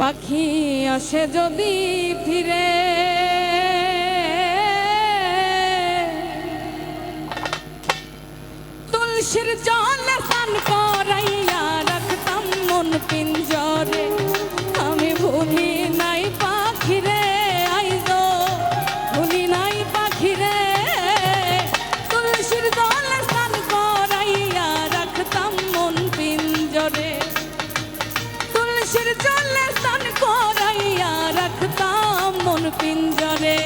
পাখি আসে যদি ফিরে তুলসীর জলে স্নান করাইয়া রাখতাম মন পিঞ্জরে আমি ভুলি নাই পাখিরে আইজো ভুলি নাই পাখিরে তুলসীর জলে স্নান করাইয়া রাখতাম মন পিঞ্জরে তুলসীর জলে স্নান করাইয়া রাখতাম মন পিঞ্জরে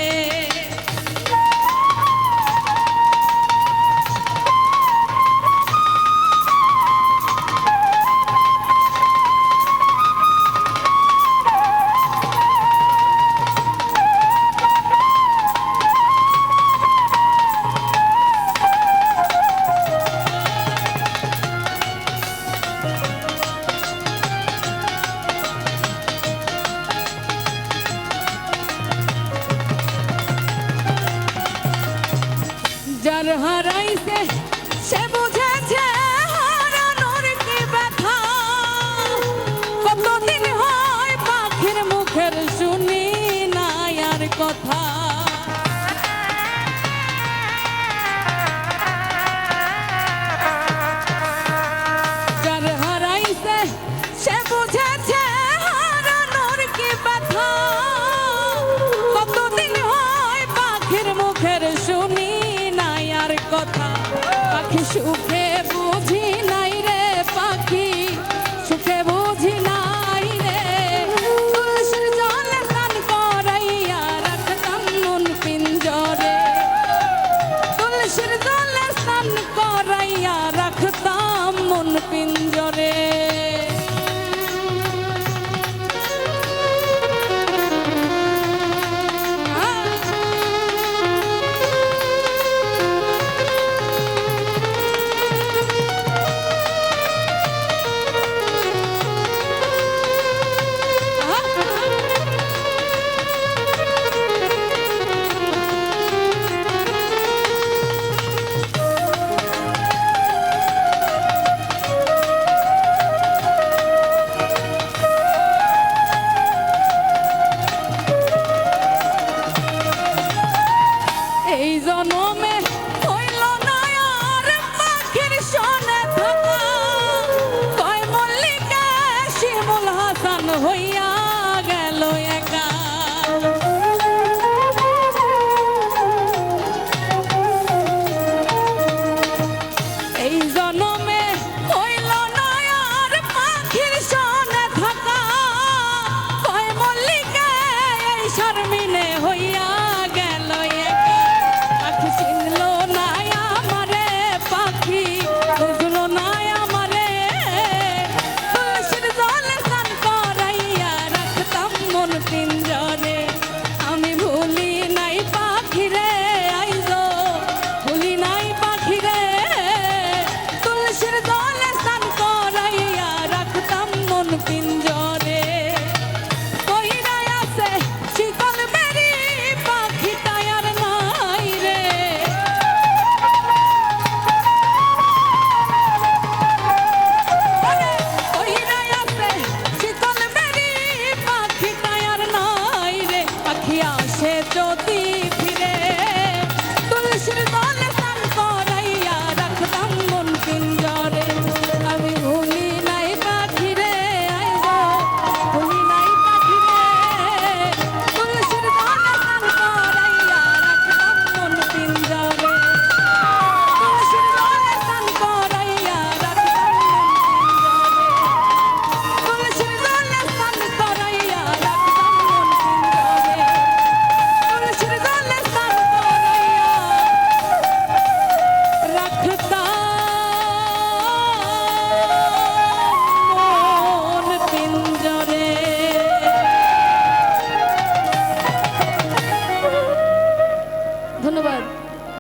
যার হারাইছে সে বুঝেছে হারানোর কি ব্যথা কতদিন হয় পাখির মুখের শুনি না আর কথা যার হারাইছে সে বুঝেছে হারানোর কি ব্যথা কতদিন হয় পাখির মুখের শুনি কথা পাখি সুখে বুঝি নাই রে পাখি সুখে বুঝি নাই রে তুলসীর জলে স্নান করাইয়া রাখতাম মন পিঞ্জরে তুলসীর জলে স্নান করাইয়া রাখতাম মন পিঞ্জরে এই জনমে হইল না আর পাখির সনে থাকা কয় মল্লিকা শিমুল হাসান হইয়া গেল একা এই জনমে